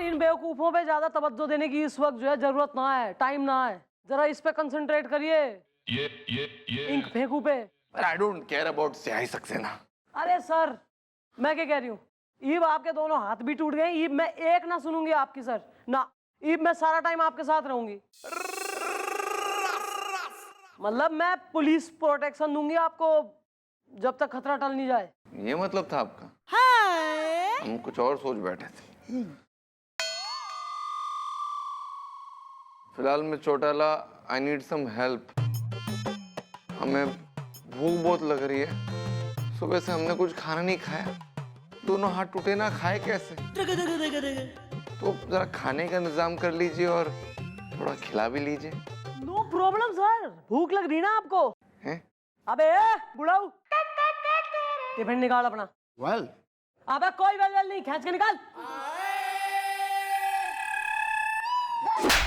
इन बेवकूफों पे ज्यादा तवज्जो देने की इस वक्त जो है जरूरत ना है, टाइम ना है। जरा इस पे कंसंट्रेट करिए। इंक फेंकू पे। आई डोंट केयर अबाउट स्याही सक्सेना। अरे सर, मैं क्या कह रही हूँ, ईब आपके दोनों हाथ भी टूट गए। ईब मैं एक ना सुनूंगी आपकी सर ना। ईब मैं सारा टाइम आपके साथ रहूंगी। मतलब मैं पुलिस प्रोटेक्शन दूंगी आपको जब तक खतरा टल नहीं जाए। ये मतलब था आपका? हम कुछ और सोच बैठे थे। फिलहाल मैं Chautala, I need some help. हमें भूख बहुत लग रही है। सुबह से हमने कुछ खाना नहीं खाया। दोनों हाथ टूटे ना, खाए कैसे? तो जरा खाने का इंतजाम कर लीजिए और थोड़ा खिला भी लीजिए। नो प्रॉब्लम सर, भूख लग रही ना आपको? हैं? अबे बुढ़ाऊ, टिफिन निकाल अपना। वेल, अबे कोई वेल नहीं, खींच के निकाल।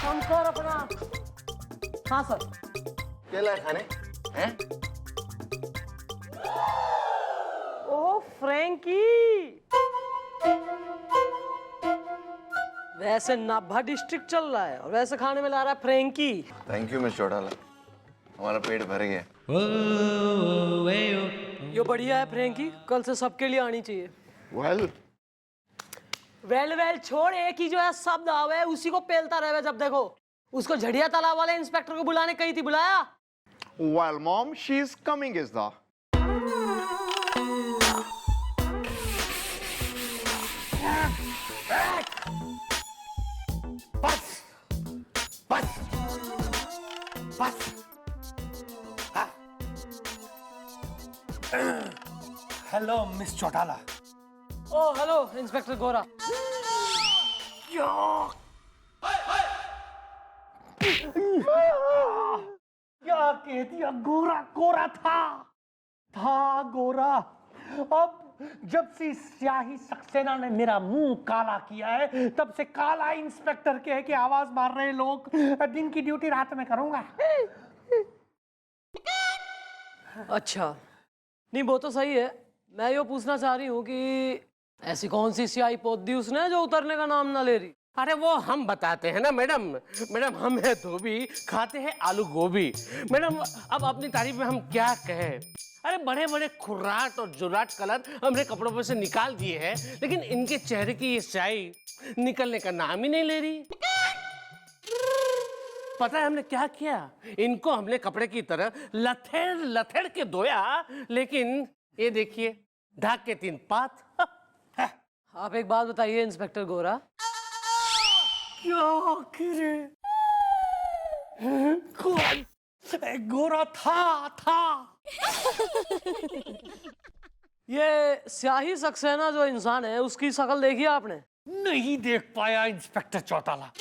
कम कर अपना। हाँ सर। क्या लाए खाने? हैं? ओ फ्रैंकी, वैसे नाभा डिस्ट्रिक्ट चल रहा है और वैसे खाने में ला रहा है frankie. Thank you miss Chautala, हमारा पेट भर गया। ये बढ़िया है फ्रैंकी, कल से सबके लिए आनी चाहिए। वेल वेल छोड़, एक ही जो है शब्द आवे उसी को पेलता रहे। जब देखो उसको झड़िया तालाब वाले इंस्पेक्टर को बुलाने कही थी, बुलाया? Well, Mom, she's coming, is the. बस बस बस। Hello miss Chautala. Oh hello inspector Gora. क्या कह दिया? गोरा गोरा था गोरा। अब जब से स्याही सक्सेना ने मेरा मुंह काला किया है तब से काला इंस्पेक्टर कह के आवाज मार रहे लोग। दिन की ड्यूटी रात में करूंगा। अच्छा, नहीं वो तो सही है। मैं ये पूछना चाह रही हूँ कि ऐसी कौन सी स्याही पोत दी उसने जो उतरने का नाम ना ले रही? अरे वो हम बताते हैं ना मैडम। मैडम हम है धोबी, खाते हैं आलू गोभी। मैडम अब अपनी तारीफ में हम क्या कहें। अरे बड़े बड़े खुर्राट और जुराट कलर हमने कपड़ों पर से निकाल दिए हैं, लेकिन इनके चेहरे की ये स्याही निकलने का नाम ही नहीं ले रही। पता है हमने क्या किया? इनको हमने कपड़े की तरह लथेड़ लथेड़ के धोया, लेकिन ये देखिए ढाक के 3 पात। आप एक बात बताइए इंस्पेक्टर गोरा, क्या करे? कौन? गोरा था। ये स्याही सक्सेना जो इंसान है उसकी शक्ल देखी आपने? नहीं देख पाया इंस्पेक्टर चौटाला,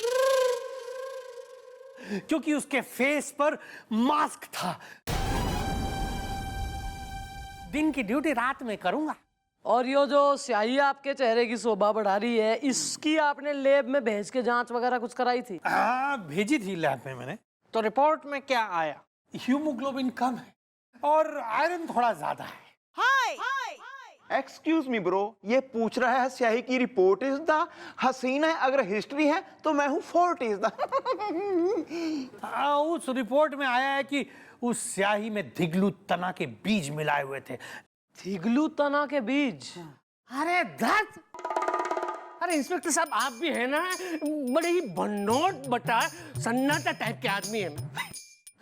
क्योंकि उसके फेस पर मास्क था। दिन की ड्यूटी रात में करूंगा। और ये जो स्याही आपके चेहरे की शोभा बढ़ा रही है, इसकी आपने लैब में भेज के जांच वगैरह कुछ कराई थी? हाँ, भेजी थी लैब में मैंने। तो रिपोर्ट में क्या आया? हीमोग्लोबिन कम है और आयरन थोड़ा ज्यादा है। Excuse me, bro. ये पूछ रहा है स्याही की रिपोर्ट इज द। हसीना है, अगर हिस्ट्री है तो मैं हूँ 40 इज द। उस रिपोर्ट में आया है कि उस स्याही में धिगलू तना के बीज मिलाए हुए थे। थिगलू तना के बीज? अरे धत! अरे इंस्पेक्टर साहब आप भी है ना, बड़े ही भंडोट बटा सन्नाटा टाइप के आदमी हैं।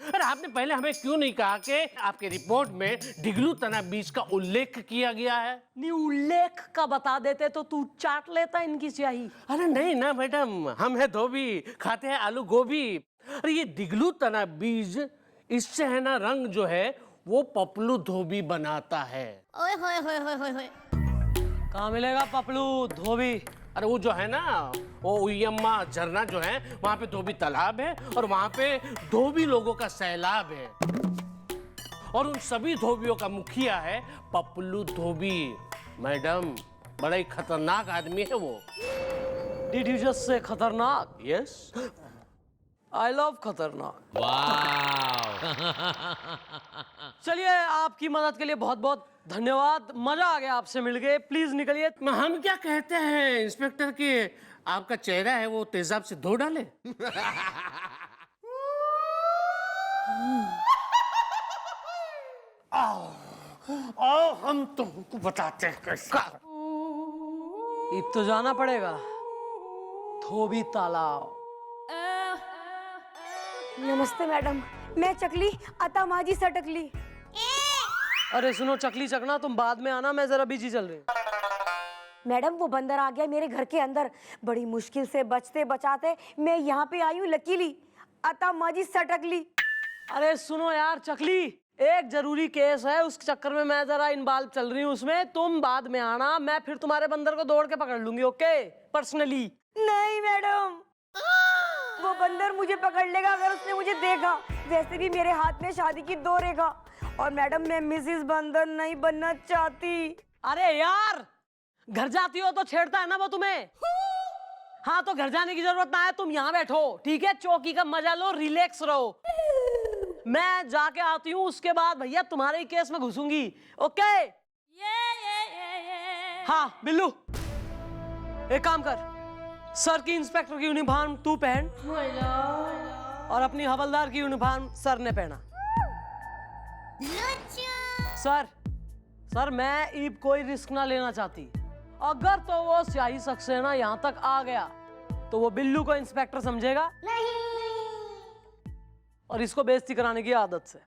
अरे आपने पहले हमें क्यों नहीं कहा कि आपके रिपोर्ट में ढिगलू तना बीज का उल्लेख किया गया है? नहीं, उल्लेख का बता देते तो तू चाट लेता इनकी स्याही। अरे नहीं ना मैडम, हम है धोबी, खाते हैं आलू गोभी। अरे ये ढिगलू तना बीज, इससे है ना रंग जो है वो पपलू धोबी बनाता है। ओए होए होए होए होए होए। कहाँ मिलेगा पपलू धोबी? अरे वो जो है ना, वो उयम्मा झरना जो है, वहां पे धोबी तालाब है और वहां पे धोबी लोगों का सैलाब है। और उन सभी धोबियों का मुखिया है पपलू धोबी। मैडम बड़ा ही खतरनाक आदमी है वो। डिड यू जस्ट से खतरनाक? यस, आई लव खतरनाक। चलिए, आपकी मदद के लिए बहुत बहुत धन्यवाद, मजा आ गया आपसे मिलके। प्लीज निकलिए। हम क्या कहते हैं इंस्पेक्टर कि आपका चेहरा है वो तेजाब से धो डाले। आओ हम तुमको बताते हैं कैसे। अब तो जाना पड़ेगा धोबी तालाब। नमस्ते मैडम, मैं चकली अता माजी सटकली। अरे सुनो चकली चकना, तुम बाद में आना, मैं जरा बिजी चल रही हूँ। मैडम वो बंदर आ गया मेरे घर के अंदर, बड़ी मुश्किल से बचते बचाते मैं यहाँ पे आई हूँ लकीली अता माजी सटकली। अरे सुनो यार चकली, एक जरूरी केस है, उस चक्कर में मैं जरा इन्वॉल्व चल रही हूँ उसमें। तुम बाद में आना, मैं फिर तुम्हारे बंदर को दौड़ के पकड़ लूंगी, ओके? पर्सनली। नहीं मैडम, वो बंदर मुझे पकड़ लेगा अगर उसने मुझे देखा। वैसे भी मेरे हाथ में शादी की 2 रेखा, और मैडम मैं मिसेस बंदर नहीं बनना चाहती। अरे यार, घर जाती हो तो छेड़ता है ना वो तुम्हें। हाँ तो घर जाने की जरूरत ना है, तुम यहाँ बैठो, ठीक है? चौकी का मजा लो, रिलैक्स रहो। मैं जाके आती हूँ, उसके बाद भैया तुम्हारे ही केस में घुसूंगी, ओके? हाँ बिल्लू, एक काम कर, सर की इंस्पेक्टर की यूनिफॉर्म तू पहन और अपनी हवलदार की यूनिफॉर्म सर ने पहना। सर मैं ईब कोई रिस्क ना लेना चाहती। अगर तो वो स्याही सक्सेना यहाँ तक आ गया तो वो बिल्लू को इंस्पेक्टर समझेगा और इसको बेइज्जती कराने की आदत से।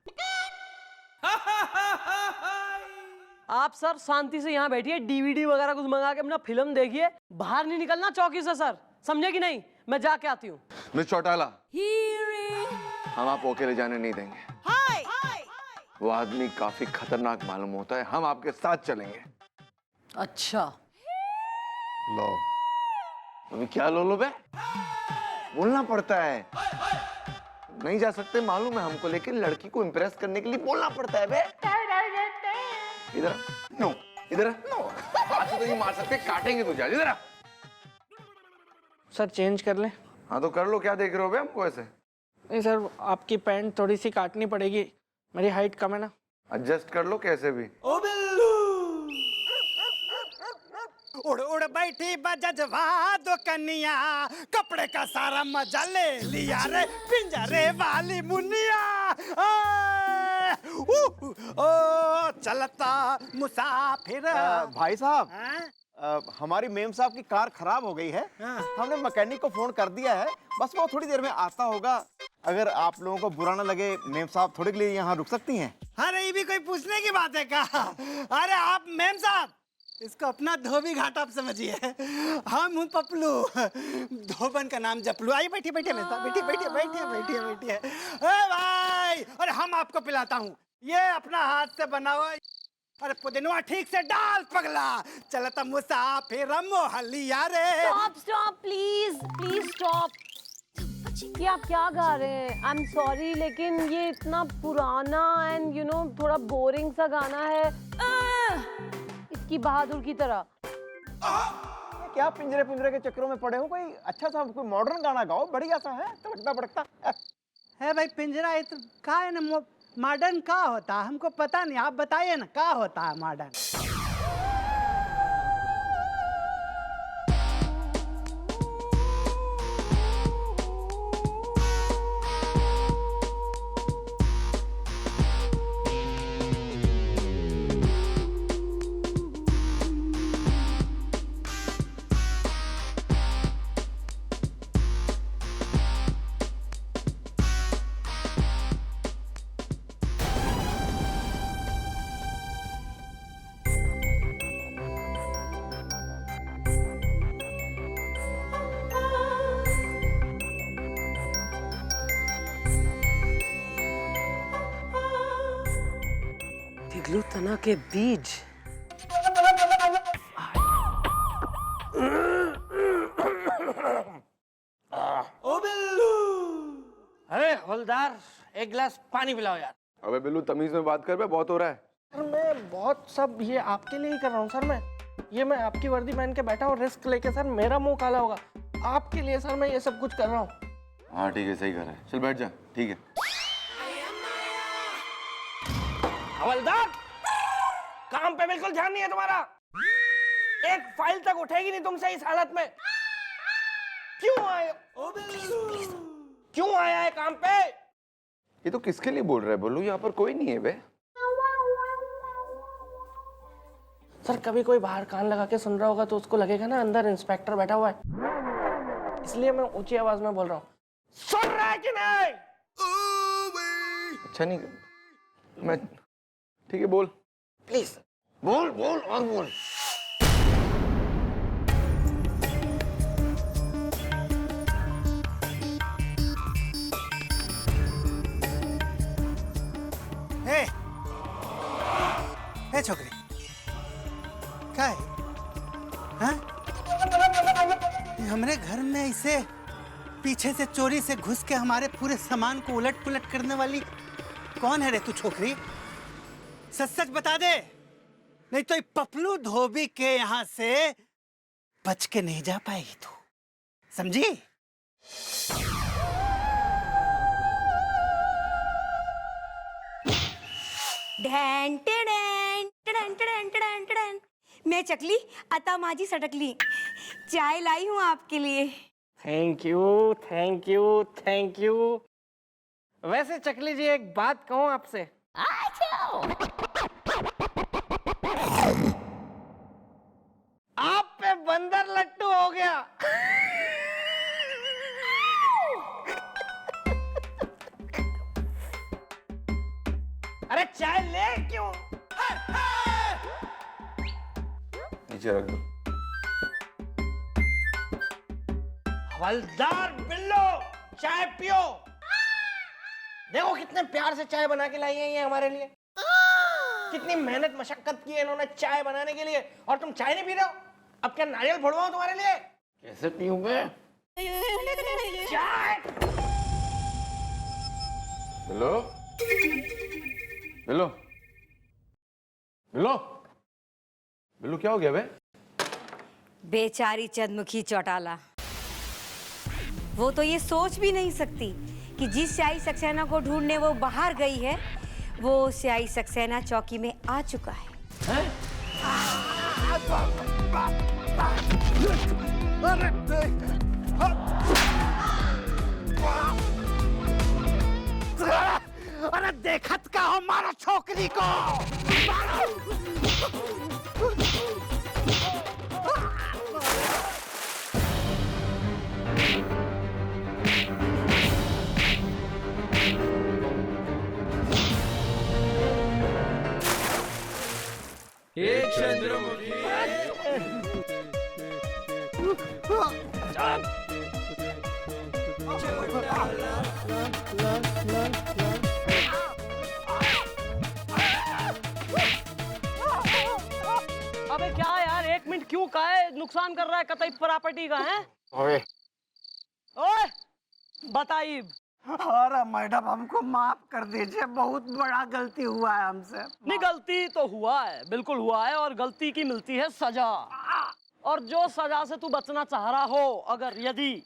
आप सर शांति से यहाँ बैठिए, डीवीडी वगैरह कुछ मंगा के अपना फिल्म देखिए, बाहर नहीं निकलना चौकी से सर, समझे कि नहीं? मैं जाके आती हूँ। मिस चौटाला, हम आपको अकेले जाने नहीं देंगे। वो आदमी काफी खतरनाक मालूम होता है, हम आपके साथ चलेंगे। अच्छा लो अभी क्या लो बे, बोलना पड़ता है। नहीं जा सकते मालूम है हमको, लेकिन लड़की को इम्प्रेस करने के लिए बोलना पड़ता है बे। इधर नो, इधर नो, हाथ से तो नहीं मार सकते, काटेंगे तुझे। इधर सर चेंज कर लें? हाँ तो कर लो, क्या देख रहे हो बे हमको ऐसे? नहीं सर, आपकी पैंट थोड़ी सी काटनी पड़ेगी, मेरी हाइट कम है ना। एडजस्ट कर लो कैसे भी। ओ बिल्लू उड़ उड़ बैठी बजवा दो कन्या, कपड़े का सारा मजा ले लिया रे पिंजरे वाली मुनिया। ओ चलता मुसाफिर। भाई साहब, हाँ? हमारी मेम साहब की कार खराब हो गई है। हमने मैकेनिक को फोन कर दिया है, बस वो थोड़ी देर में आता होगा। अगर आप लोगों को बुरा ना लगे, मेम साहब थोड़ी के लिए यहाँ रुक सकती हैं। अरे ये भी कोई पूछने की बात है क्या? अरे आप मेम साहब, इसको अपना धोबी घाट आप समझिए, हम हूँ पपलू, धोबन का नाम जपलू। आइए बैठिए बैठिए मेरे साथ, बैठिए बैठिए बैठिए बैठिए बैठिए। ए भाई, अरे हम आपको पिलाता हूँ, ये अपना हाथ से बना हुआ। अरे पुदीनवा ठीक से डाल पगला, चलता मुसाफिर मोहल्लिया रे। Stop please, please stop. ये आप क्या गा रहे हैं? आई एम सॉरी, लेकिन ये इतना पुराना एंड यू नो थोड़ा बोरिंग सा गाना है, इसकी बहादुर की तरह। क्या पिंजरे पिंजरे के चक्करों में पड़े हो? कोई अच्छा सा कोई मॉडर्न गाना गाओ, बढ़िया सा है, तड़कता भड़कता है भाई। पिंजरा ये तो का है ना, मॉडर्न का होता है हमको पता नहीं, आप बताइए ना का होता है मॉडर्न। तिगलू तना के बीज। ओ बिल्लू, अरे हवलदार, एक गिलास पानी पिलाओ यार। अबे बिल्लू तमीज में बात कर बे, बहुत हो रहा है। सर मैं बहुत सब ये आपके लिए ही कर रहा हूँ सर। मैं आपकी वर्दी पहन के बैठा हूँ रिस्क लेके सर, मेरा मुंह काला होगा आपके लिए सर, मैं ये सब कुछ कर रहा हूँ। हाँ ठीक है, सही कर रहा है, चल बैठ जा। ठीक है हवलदार, काम पे बिल्कुल ध्यान नहीं है तुम्हारा। एक फाइल तक उठेगी नहीं तुमसे इस हालत में। क्यों आए हो? क्यों आया है काम पे? ये तो किसके लिए बोल रहा है? बोलो यहाँ पर कोई नहीं है बे। सर कभी कोई बाहर कान लगा के सुन रहा होगा तो उसको लगेगा ना अंदर इंस्पेक्टर बैठा हुआ है, इसलिए मैं ऊंची आवाज में बोल रहा हूँ। सुन रहा है कि नहीं? अच्छा नहीं, मैं ठीक है, बोल प्लीज बोल बोल और बोल। ए छोकरी क्या है? हाँ? हमरे घर में ऐसे पीछे से चोरी से घुस के हमारे पूरे सामान को उलट पुलट करने वाली कौन है रे तू छोकरी? सच सच बता दे, नहीं तो ये पपलू धोबी के यहाँ से बच के नहीं जा पाएगी तू, समझी? ढॅन टिडॅन, टिडॅन, टिडॅन, टिडॅन, टिडॅन. मैं चकली आता माझी सटकली, चाय लाई हूँ आपके लिए। Thank you thank you thank you. वैसे चकली जी एक बात कहूँ आपसे, आप पे बंदर लट्टू हो गया। अरे चाय ले क्यों? नीचे रख दो। हवलदार बिल्लो, चाय पियो। देखो कितने प्यार से चाय बना के लाई है ये हमारे लिए। कितनी मेहनत मशक्कत की है इन्होंने चाय बनाने के लिए, और तुम चाय नहीं पी रहे हो? अब क्या नारियल फोड़वाऊं तुम्हारे लिए? कैसे पीऊंगे? चाय। बिल्लो बिल्लो बिल्लो बिल्लो, क्या हो गया बे? बेचारी चंद्रमुखी चौटाला, वो तो ये सोच भी नहीं सकती कि जिस स्याही सक्सेना को ढूंढने वो बाहर गई है, वो स्याही सक्सेना चौकी में आ चुका है। अरे देखत का हो, मारो छोकरी को। अबे क्या यार, 1 मिनट क्यों का है? नुकसान कर रहा है कतई प्रॉपर्टी का है। ओए ओए बताइब। अरे मैडम हमको माफ कर दीजिए, बहुत बड़ा गलती हुआ है हमसे। नहीं, गलती तो हुआ है, बिल्कुल हुआ है, और गलती की मिलती है सजा। और जो सजा से तू बचना चाह रहा हो अगर यदि,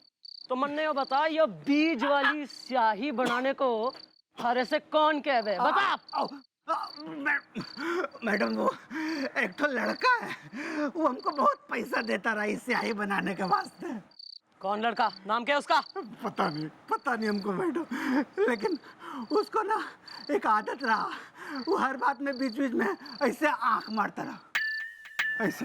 तो मन्ने को बता, ये बीज वाली स्याही बनाने को हरे से कौन कहवे? बता। मैडम वो एक तो लड़का है, वो हमको बहुत पैसा देता रहा इस स्याही बनाने के वास्ते। कौन लड़का? नाम क्या है उसका? पता नहीं हमको मैडम, लेकिन उसको ना एक आदत रहा, वो हर बात में बीच बीच में ऐसे आंख मारता रहा, ऐसे।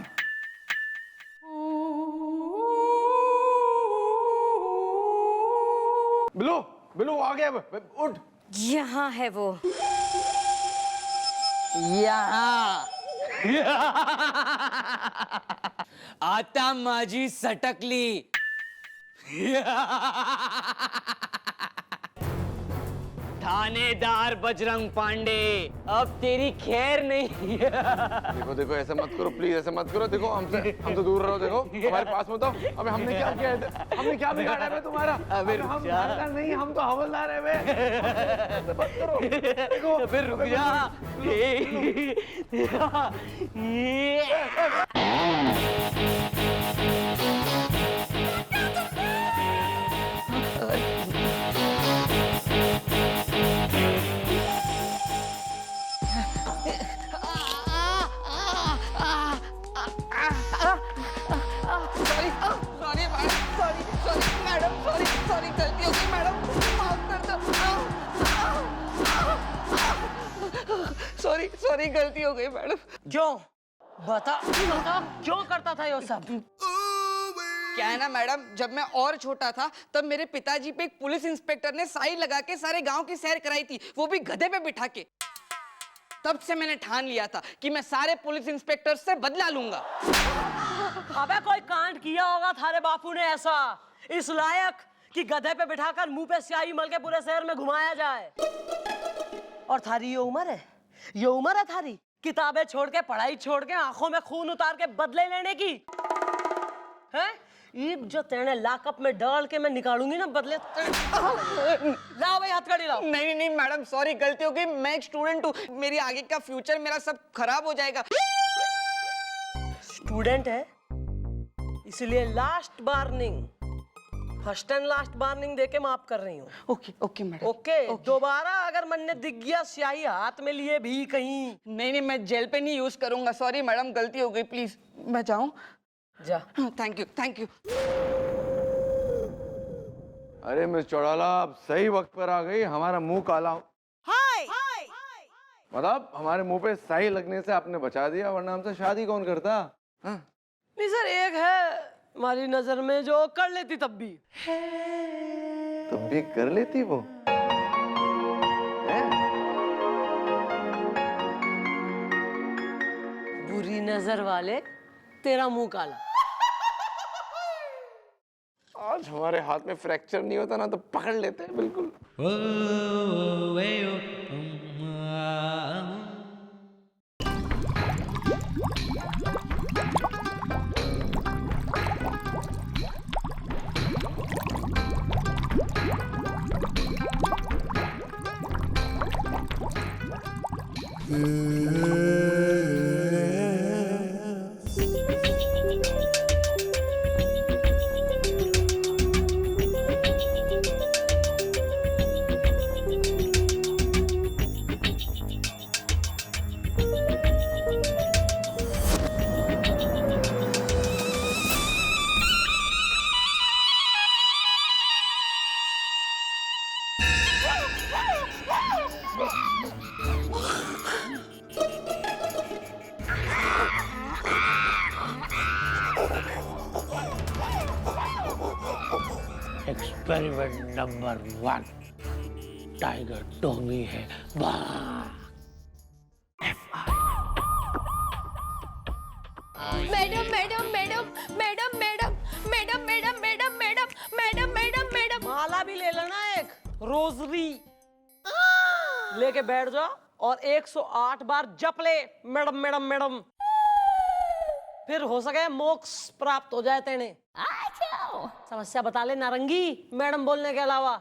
बिल्लो बिल्लो आ गया, उठ। यहाँ है वो। यहाँ आता माझी सटकली। थानेदार बजरंग पांडे, अब तेरी खैर नहीं। देखो देखो, ऐसा मत करो प्लीज, ऐसा मत करो। देखो हमसे दूर रहो। देखो हमारे पास मत आओ। अबे हमने क्या किया है? हमने क्या बिगाड़ा है तुम्हारा? अबे हम थानेदार नहीं, हम तो हवलदार है बे। ऐसा मत करो। देखो अबे रुक जा। सॉरी गलती हो गई मैडम। क्यों? बता क्यों करता था ये सब? क्या है ना मैडम, जब मैं और छोटा था तब मेरे पिताजी पे एक पुलिस इंस्पेक्टर ने साइन लगा के सारे गांव की सैर कराई थी, वो भी गधे पे बिठा के। तब से मैंने ठान लिया था कि मैं सारे पुलिस इंस्पेक्टर से बदला लूंगा। अबे कोई कांड किया होगा थारे बापू ने ऐसा इस लायक कि गधे पे बिठाकर मुंह पे स्याही मल के पूरे शहर में घुमाया जाए। और थारी ये उम्र है, ये उम्र है थारी किताबें छोड़ के, पढ़ाई छोड़ के, आंखों में खून उतार के बदले लेने की है? ईब जो तेने लाकअप में डाल के मैं निकालूंगी ना बदले। लाओ भाई हथकड़ी लाओ। नहीं नहीं मैडम, सॉरी गलती हो गई। मैं एक स्टूडेंट हूँ, मेरी आगे का फ्यूचर मेरा सब खराब हो जाएगा। स्टूडेंट है इसलिए last warning, first and last warning देके माफ कर रही हूँ। Okay okay madam. ओके दोबारा अगर मन ने दिख गया स्याही हाथ में लिए भी कहीं। नहीं नहीं, मैं जेल पे नहीं यूज करूंगा। सॉरी मैडम, गलती हो गई, प्लीज मैं जाऊं? जा। Thank you thank you. अरे मिस चौड़ाला, आप सही वक्त पर आ गई। हमारा मुंह काला मतलब हमारे मुंह पे स्याही लगने से आपने बचा दिया, वरना हमसे शादी कौन करता? हाँ? नहीं सर, एक है हमारी नजर में जो कर लेती तब भी कर लेती वो है? बुरी नजर वाले तेरा मुंह काला। आज हमारे हाथ में फ्रैक्चर नहीं होता ना तो पकड़ लेते हैं बिल्कुल। एक्सपेरिमेंट नंबर 1, टाइगर टॉमी है। Madam madam madam madam madam madam madam madam madam madam madam madam. माला भी ले लेना, एक रोजरी लेके बैठ जाओ और 108 बार जप ले मैडम मैडम मैडम, फिर हो सके मोक्ष प्राप्त हो जाए तेने। समस्या बता ले नारंगी, मैडम बोलने के अलावा।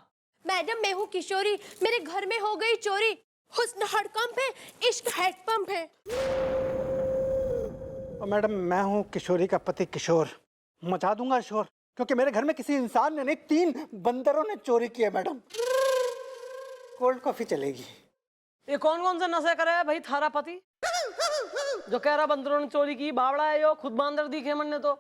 मैडम मैं हूँ किशोरी, मेरे घर में हो गई चोरी। हुस्न हड़कंप है, इश्क हैंडपंप है। और मैडम मैं हूँ किशोरी का पति किशोर, मचा दूंगा शोर, क्योंकि मेरे घर में किसी इंसान ने नहीं 3 बंदरों ने चोरी की है मैडम। कोल्ड कॉफी चलेगी। ये कौन कौन से नशे करे है भाई थारा पति जो कह रहा बंदरों ने चोरी की? बावड़ा है यो, खुद बंदर दिखे मन ने तो।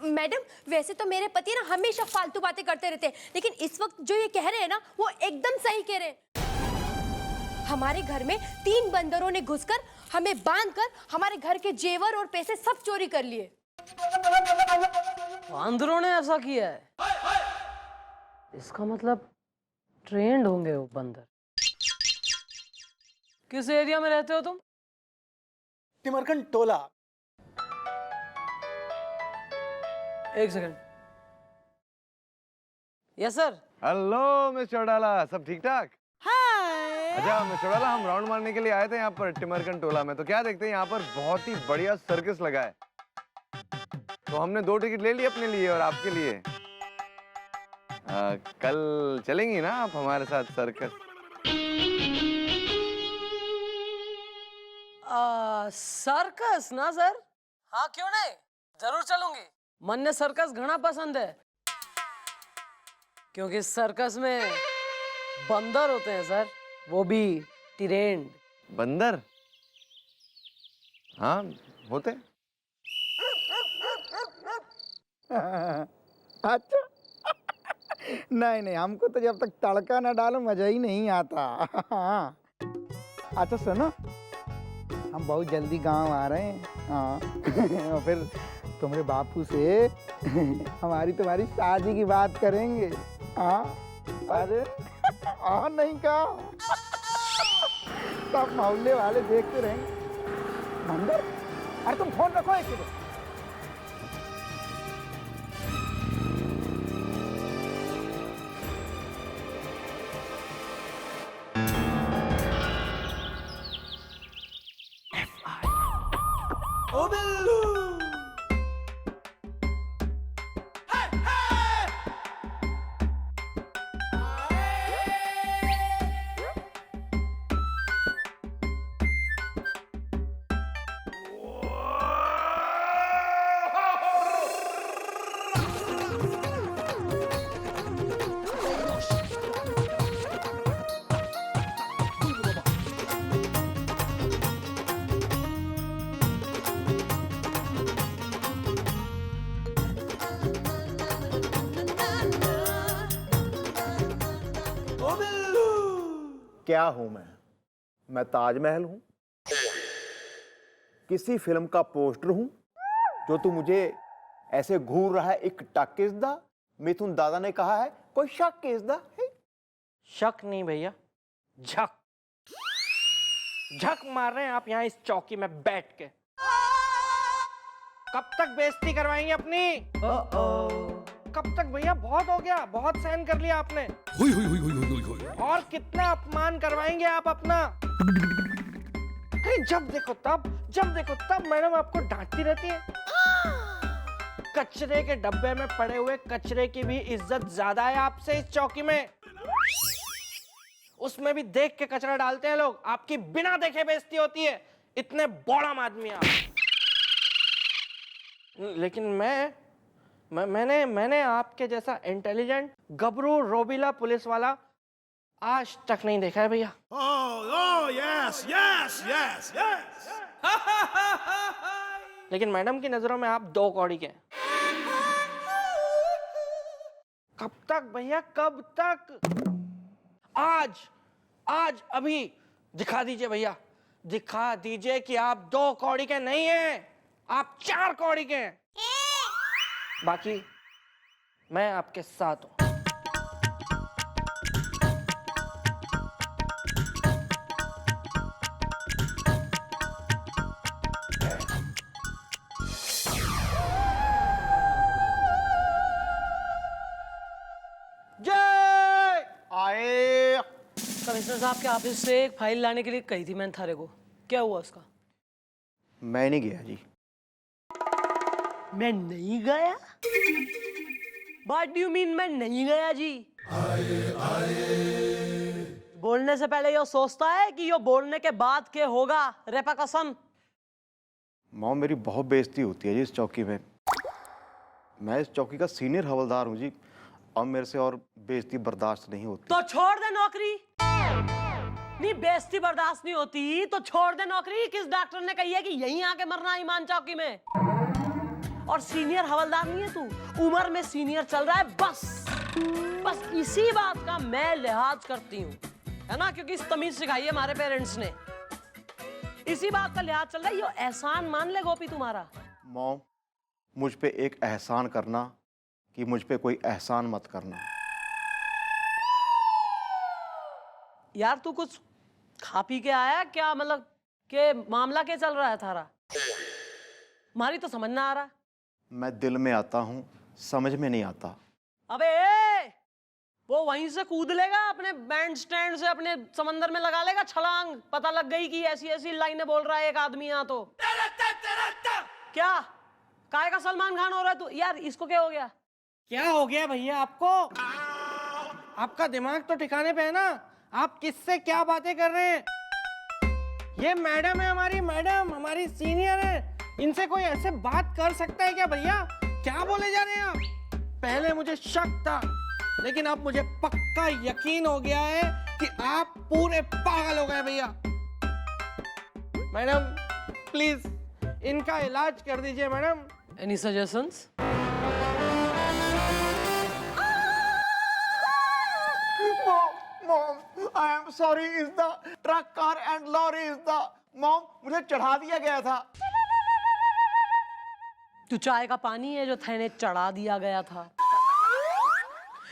मैडम वैसे तो मेरे पति ना हमेशा फालतू बातें करते रहते हैं, लेकिन इस वक्त जो ये कह रहे हैं ना वो एकदम सही कह रहे हैं। हमारे घर में 3 बंदरों ने घुसकर हमें बांधकर हमारे घर के जेवर और पैसे सब चोरी कर लिए। बंदरों ने ऐसा किया है? इसका मतलब ट्रेंड होंगे वो बंदर। किस एरिया में रहते हो तुम? टिमरकन टोला। एक second. Yes sir. Hello miss Chautala, सब ठीक ठाक? अच्छा मिस चौड़ाला, हम राउंड मारने के लिए आए थे यहाँ पर टिमरकन टोला में, तो क्या देखते हैं यहाँ पर बहुत ही बढ़िया सर्कस लगा है, तो हमने 2 टिकट ले ली अपने लिए और आपके लिए। कल चलेंगी ना आप हमारे साथ सर्कस? सर्कस ना सर? हाँ क्यों नहीं, जरूर चलूंगी। मन ने सर्कस घना पसंद है, क्योंकि सर्कस में बंदर होते हैं सर, वो भी ट्रेंड। बंदर? हाँ होते। अच्छा नहीं नहीं, हमको तो जब तक तड़का ना डालो मजा ही नहीं आता। अच्छा सुनो, हम बहुत जल्दी गांव आ रहे हैं। हाँ और फिर तुम्हारे बापू से हमारी तुम्हारी शादी की बात करेंगे। हाँ अरे हाँ नहीं कहा, सब मोहल्ले वाले देखते रहेंगे। मंदिर, अरे तुम फोन रखो एक सेकंड। क्या हूं मैं ताजमहल हूं? किसी फिल्म का पोस्टर हूं जो तू मुझे ऐसे घूर रहा है? एक टक इज द, मिथुन दादा ने कहा है, कोई शक इज द। शक नहीं भैया, झक झक मार रहे हैं आप यहाँ इस चौकी में बैठ के। कब तक बेइज्जती करवाएंगे अपनी? कब तक भैया? बहुत हो गया, बहुत सहन कर लिया आपने। और कितना अपमान करवाएंगे आप अपना? अरे जब देखो तब मैडम आपको डांटती रहती है। कचरे के डब्बे में पड़े हुए कचरे की भी इज्जत ज्यादा है आपसे इस चौकी में। उसमें भी देख के कचरा डालते हैं लोग, आपकी बिना देखे बेइज्जती होती है। इतने बौड़म आदमी आप। लेकिन मैंने आपके जैसा इंटेलिजेंट गबरू रोबिला पुलिस वाला आज तक नहीं देखा है भैया। लेकिन मैडम की नजरों में आप 2 कौड़ी के। कब तक भैया, कब तक? आज अभी दिखा दीजिए भैया, दिखा दीजिए कि आप 2 कौड़ी के नहीं हैं, आप 4 कौड़ी के हैं। बाकी मैं आपके साथ हूं। जय आए। कमिश्नर साहब के ऑफिस से एक फाइल लाने के लिए कही थी मैंने थारे को, क्या हुआ उसका? मैं नहीं गया जी। मैं नहीं गया? What do you mean मैं नहीं गया जी? बोलने से पहले यो सोचता है कि यो बोलने के बाद क्या होगा, रेपकसन। मॉम मेरी बहुत बेइज्जती होती है जी इस चौकी में। मैं इस चौकी का सीनियर हवलदार हूँ जी, अब मेरे से और बेइज्जती बर्दाश्त नहीं होती। तो छोड़ दे नौकरी। नहीं बेइज्जती बर्दाश्त नहीं होती तो छोड़ दे नौकरी। किस डॉक्टर ने कही है कि यहीं आके मरना ईमान चौकी में? और सीनियर हवलदार नहीं है तू, उम्र में सीनियर चल रहा है बस इसी बात का मैं लिहाज करती हूँ, है ना, क्योंकि इस तमीज सिखाई है हमारे पेरेंट्स ने। इसी बात का लिहाज चल रहा है। ये एहसान मान ले गोपी तुम्हारा। मॉम मुझ पे एक एहसान करना कि मुझ पे कोई एहसान मत करना। यार तू कुछ खा पी के आया क्या? मतलब के मामला क्या चल रहा है थारा? हमारी तो समझ ना आ रहा। मैं दिल में आता हूँ, समझ में नहीं आता। अबे वो वहीं से कूद लेगा अपने बैंड स्टैंड से, अपने समंदर में लगा लेगा छलांग। पता लग गई कि ऐसी ऐसी लाइनें बोल रहा है एक आदमी यहाँ तो। क्या काय का सलमान खान हो रहा है तू? यार इसको क्या हो गया? क्या हो गया भैया आपको? आपका दिमाग तो ठिकाने पे है ना? आप किससे क्या बातें कर रहे हैं? ये मैडम है हमारी, मैडम हमारी सीनियर है। इनसे कोई ऐसे बात कर सकता है क्या भैया? क्या बोले जा रहे हैं आप? पहले मुझे शक था, लेकिन अब मुझे पक्का यकीन हो गया है कि आप पूरे पागल हो गए भैया। मैडम प्लीज इनका इलाज कर दीजिए madam. Any suggestions? I am sorry is the truck car and lorry is the mom, मुझे चढ़ा दिया गया था। तू चाय का पानी है जो थाने चढ़ा दिया गया था।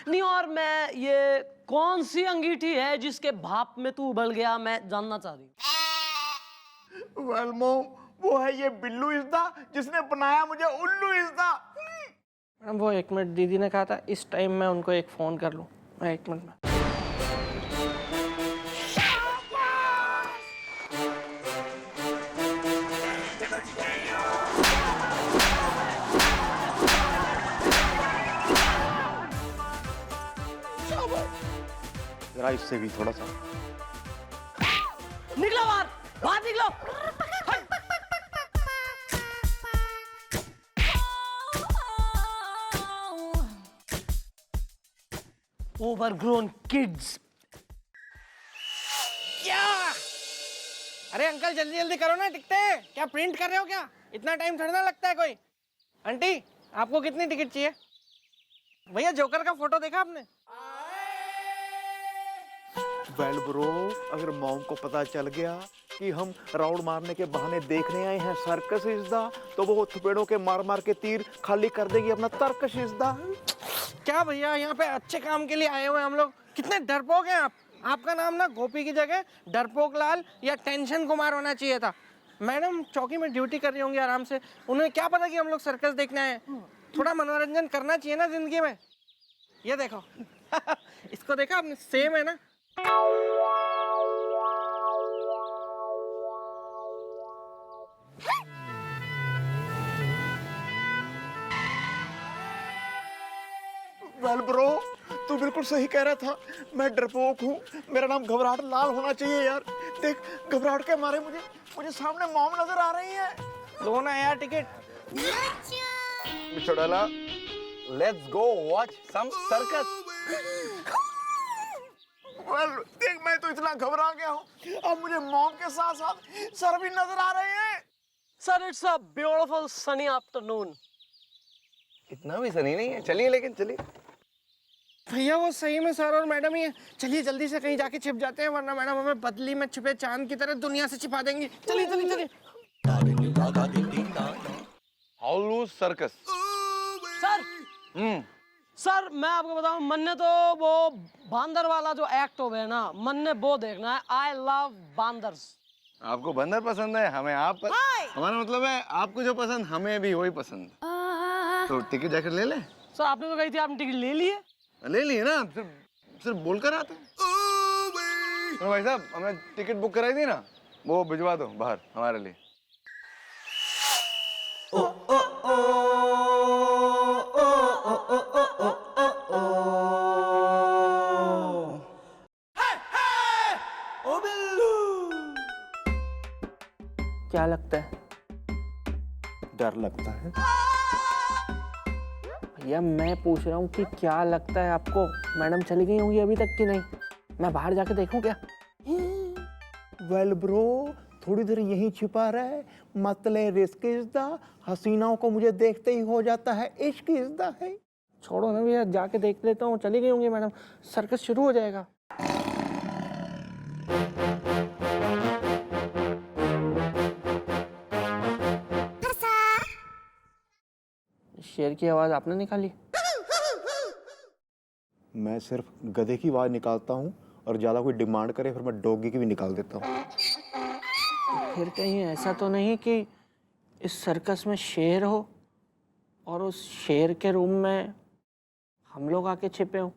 नहीं, और मैं ये कौन सी अंगीठी है जिसके भाप में तू उबल गया, मैं जानना चाह रही हूँ। वेल मॉम, वो है ये बिल्लू इज द जिसने बनाया मुझे उल्लू इज द। मैडम वो 1 मिनट, दीदी ने कहा था इस टाइम मैं उनको एक फोन कर लूं। मैं 1 मिनट में। जरा इससे भी थोड़ा सा निकलो बाहर, बाहर निकलो। Overgrown kids. क्या? अरे अंकल जल्दी जल्दी करो ना, टिकटें हैं। क्या प्रिंट कर रहे हो क्या? इतना टाइम थोड़ा ना लगता है कोई। आंटी आपको कितनी टिकट चाहिए? भैया जोकर का फोटो देखा आपने? वेल ब्रो, अगर मॉम को पता चल गया कि हम राउंड मारने के बहाने देखने आए हैं सर्कस इज द, तो वो थपेड़ों के मार मार के तीर खाली कर देगी अपना तर्कश इज द। क्या भैया, यहाँ पे अच्छे काम के लिए आए हुए हम लोग। कितने डरपोक हैं आप। आपका नाम ना गोपी की जगह डरपोक लाल या टेंशन कुमार होना चाहिए था। मैडम चौकी में ड्यूटी कर रही होंगी आराम से, उन्हें क्या पता कि हम लोग सर्कस देखने आए हैं। थोड़ा मनोरंजन करना चाहिए ना जिंदगी में। ये देखो इसको देखा आपने, सेम है ना। वेल ब्रो, तू बिल्कुल सही कह रहा था। मैं डरपोक हूँ, मेरा नाम घबराहट लाल होना चाहिए यार। देख, घबराहट के मारे मुझे सामने मॉम नजर आ रही है। लो ना यार टिकट। चढ़ाला, let's go watch some circus. Well देख, मैं तो इतना घबरा गया हूँ, अब मुझे मॉम के साथ साथ सर भी नजर आ रहे हैं। Sir it's a beautiful Sunny afternoon. इतना भी सनी नहीं है, चलिए लेकिन चलिए। भैया वो सही में सर और मैडम ही है। चलिए जल्दी से कहीं जाके छिप जाते हैं, वरना मैडम हमें बदली में छिपे चांद की तरह दुनिया से छिपा देंगी। चलिए चलिए चलिए। हाउलू सर्कस। सर सर मैं आपको बताऊं, मन ने तो वो बांदर वाला जो एक्ट हो गया ना, मन ने वो देखना है। आई लव बांदर्स। आपको बंदर पसंद है, हमें आप हमारा मतलब है आपको जो पसंद हमें भी वही पसंद। तो टिकट जाकर ले ले। सर आपने तो कही थी, आपने टिकट ले लिए। ले लिए ना, सिर्फ बोलकर आते हैं। तो भाई साहब, हमने टिकट बुक कराई थी ना, वो भिजवा दो बाहर हमारे लिए। क्या लगता है? डर लगता है। भैया मैं पूछ रहा हूँ कि क्या लगता है आपको? मैडम चली गई होंगी अभी तक कि नहीं? मैं बाहर जाके देखूं क्या? वेल ब्रो, थोड़ी देर यहीं छिपा रहे, मतलब रिस्क इज द। हसीनाओं को मुझे देखते ही हो जाता है इश्क इज द है। छोड़ो ना भैया, जाके देख लेता हूँ। चली गई होंगी मैडम, सर्कस शुरू हो जाएगा। शेर की आवाज आपने निकाली? मैं सिर्फ गधे की आवाज निकालता हूँ, और ज्यादा कोई डिमांड करे फिर मैं डॉगी की भी निकाल देता हूँ। फिर कहीं ऐसा तो नहीं कि इस सर्कस में शेर हो और उस शेर के रूम में हम लोग आके छिपे हो?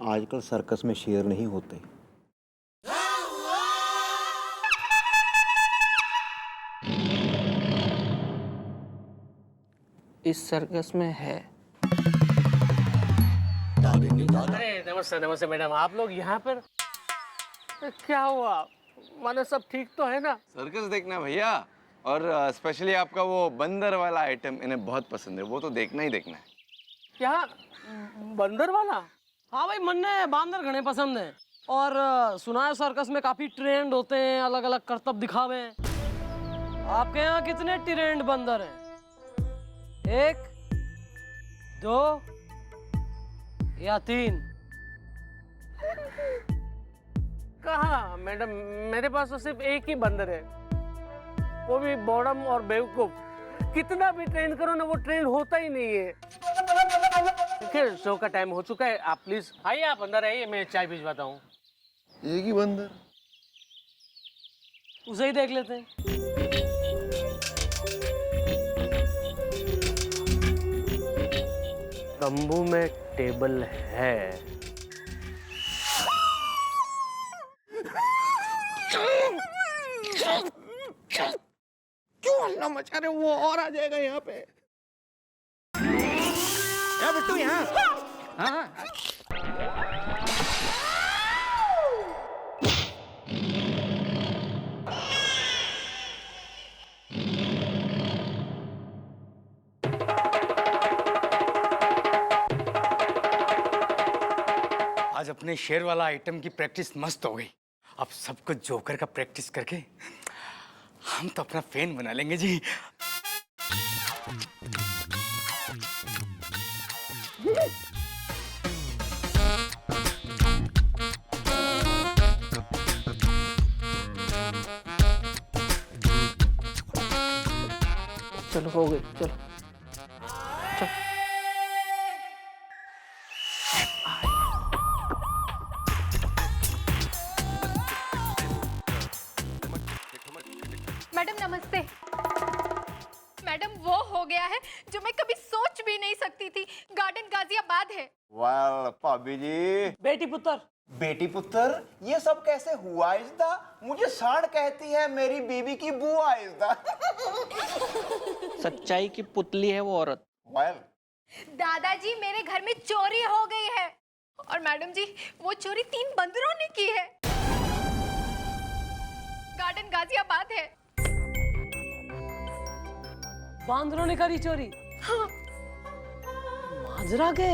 आजकल सर्कस में शेर नहीं होते। इस सर्कस में है। अरे नमस्ते नमस्ते मैडम, आप लोग यहाँ पर? क्या हुआ, मानो सब ठीक तो है ना? सर्कस देखना भैया, और स्पेशली आपका वो बंदर वाला आइटम इन्हें बहुत पसंद है, वो तो देखना ही देखना है। क्या बंदर वाला? हाँ भाई, मन ने बांदर घने पसंद है। और सुना है सर्कस में काफी ट्रेंड होते हैं, अलग अलग करतब दिखावे हैं। आपके यहाँ कितने ट्रेंड बंदर हैं? 1 2 या 3? कहाँ मैडम, मेरे पास तो सिर्फ एक ही बंदर है, वो भी बॉडम और बेवकूफ। कितना भी ट्रेन करो ना, वो ट्रेन होता ही नहीं है। देखिए शो का टाइम हो चुका है, आप प्लीज आइए, आप अंदर आइए, मैं चाय भिजवाता हूँ। एक ही बंदर? उसे ही देख लेते हैं। तंबू में टेबल है। क्यों हल्ला मचा रहे हो? वो और आ जाएगा यहाँ पे। क्या बिट्टू यहाँ? हाँ। आज अपने शेर वाला आइटम की प्रैक्टिस मस्त हो गई। अब सबको जोकर का प्रैक्टिस करके हम तो अपना फैन बना लेंगे जी। चलो हो गई, चलो चल। मैडम नमस्ते। मैडम वो हो गया है जो मैं कभी सोच भी नहीं सकती थी, गार्डन गाजियाबाद है। वाह भाभी जी। बेटी पुत्र। बेटी पुत्र, ये सब कैसे हुआ इज़दा? मुझे साड़ कहती है मेरी बीबी की बुआ इज़दा। सच्चाई की पुतली है वो औरत। वेल, दादाजी मेरे घर में चोरी हो गई है, और मैडम जी वो चोरी 3 बंदरों ने की है। गार्डन गाजियाबाद है। बांदरों ने करी चोरी? हाँ। माजरा के?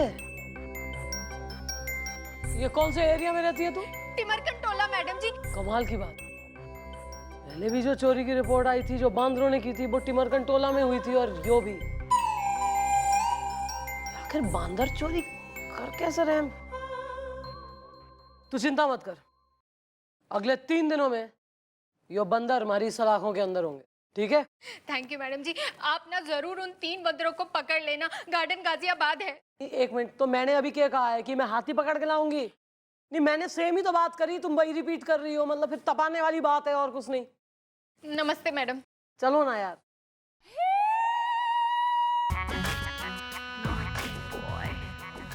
ये कौन से एरिया में रहती है तू? टिमरकन टोला मैडम जी। कमाल की बात। पहले भी जो चोरी की रिपोर्ट आई थी जो बांदरों ने की थी वो टिमरकन टोला में हुई थी, और यो भी। आखिर बांदर चोरी कर कैसे रहे? तू चिंता मत कर, अगले 3 दिनों में यो बंदर हमारी सलाखों के अंदर होंगे, ठीक है? थैंक यू मैडम जी, आप ना जरूर उन 3 बंदरों को पकड़ लेना। गार्डन गाजियाबाद है। 1 मिनट, तो मैंने अभी क्या कहा है कि मैं हाथी पकड़ के लाऊंगी? नहीं, मैंने सेम ही तो बात करी, तुम वही रिपीट कर रही हो। मतलब फिर तपाने वाली बात है और कुछ नहीं। नमस्ते मैडम। चलो ना यार।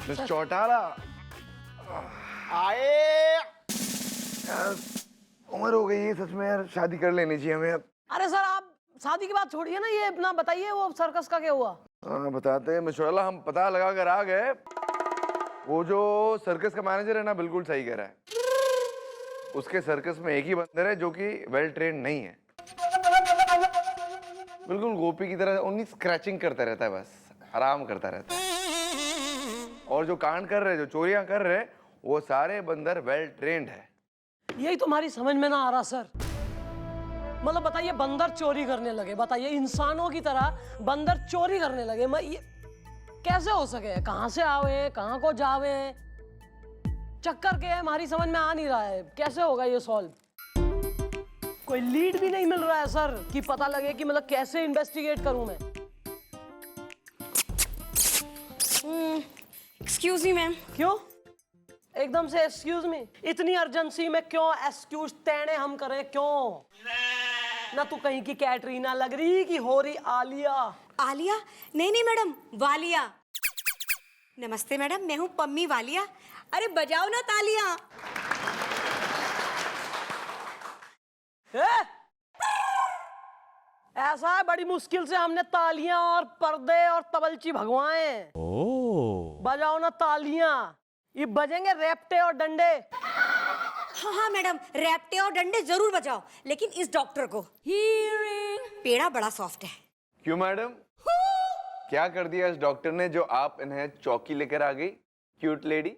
मिस चौटाला आए। उम्र हो गई है सच में यार, शादी कर लेनी चाहिए हमें अब। अरे सर आप शादी की बात छोड़िए ना, ये अपना बताइए वो सर्कस का क्या हुआ? हाँ बताते हैं मिस चौटाला, हम पता लगा कर आ गए। वो जो सर्कस का मैनेजर है ना, बिल्कुल सही कह रहा है। उसके सर्कस में एक ही बंदर है जो कि वेल ट्रेन नहीं है। बिल्कुल गोपी की तरह ओनली स्क्रैचिंग करता रहता है, बस आराम करता रहता है। और जो कांड कर रहे, जो चोरियां कर रहे, वो सारे बंदर वेल ट्रेन्ड है। यही तुम्हारी समझ में ना आ रहा सर। मतलब बताइए, बंदर चोरी करने लगे, बताइए इंसानों की तरह बंदर चोरी करने लगे। मैं ये कैसे हो सके? कहां से आवे, कहां को जावे, चक्कर के है, हमारी समझ में आ नहीं रहा है। कैसे होगा ये सॉल्व? कोई लीड भी नहीं मिल रहा है सर कि पता लगे कि मतलब कैसे इन्वेस्टिगेट करूं मैं। Excuse me ma'am. क्यों एकदम से एक्सक्यूज मी? इतनी अर्जेंसी में क्यों एक्सक्यूज तेने हम करें? क्यों? ना तू कहीं की कैटरीना लग रही कि हो रही आलिया। आलिया? नहीं नहीं मैडम, वालिया। नमस्ते मैडम, मैं हूँ पम्मी वालिया। अरे बजाओ ना तालियां। ऐसा है, बड़ी मुश्किल से हमने तालियां और पर्दे और तबलची भगवाए हैं। बजाओ ना तालियां। ये बजेंगे रेपटे और डंडे। हाँ हाँ मैडम, रैपटे और डंडे जरूर बजाओ, लेकिन इस डॉक्टर को पेड़ा बड़ा सॉफ्ट है। क्यों मैडम, क्या कर दिया इस डॉक्टर ने जो आप इन्हें चौकी लेकर आ गई? Cute lady.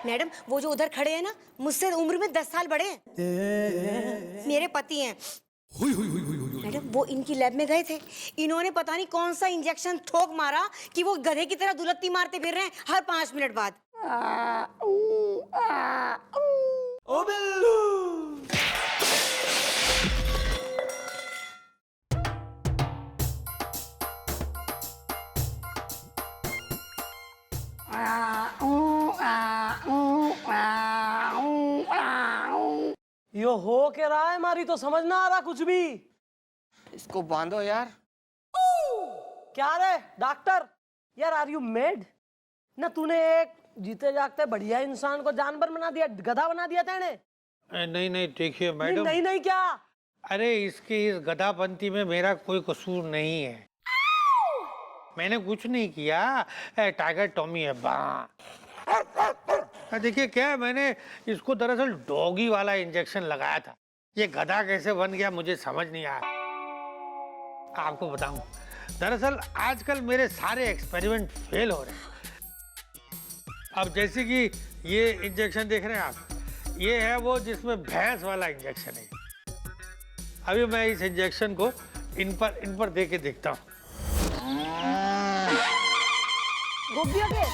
मैडम वो जो उधर खड़े हैं ना, मुझसे उम्र में 10 साल बड़े हैं। मेरे पति हैं। मैडम वो इनकी लैब में गए थे, इन्होंने पता नहीं कौन सा इंजेक्शन ठोक मारा कि वो गधे की तरह दुलत्ती मारते फिर रहे हैं हर 5 मिनट बाद। ओ बिल्लू। यो हो के रहा है हमारी तो समझ ना आ रहा कुछ भी। इसको बांधो यार। क्या रे डॉक्टर, यार आर यू मेड ना? तूने एक जीते जागते बढ़िया इंसान को जानवर बना दिया, गधा बना दिया तेने। नहीं नहीं देखिए मैडम, नहीं नहीं क्या? अरे इसकी इस गधापंती में मेरा कोई कसूर नहीं है। मैंने कुछ नहीं किया, टाइगर टॉमी है देखिए क्या है, मैंने इसको दरअसल डॉगी वाला इंजेक्शन लगाया था। ये गधा कैसे बन गया मुझे समझ नहीं आया। आपको बताऊं, दरअसल आजकल मेरे सारे एक्सपेरिमेंट फेल हो रहे हैं। अब जैसे कि ये इंजेक्शन देख रहे हैं आप, ये है वो जिसमें भैंस वाला इंजेक्शन है। अभी मैं इस इंजेक्शन को इन पर दे के देखता हूँ। गोपियों के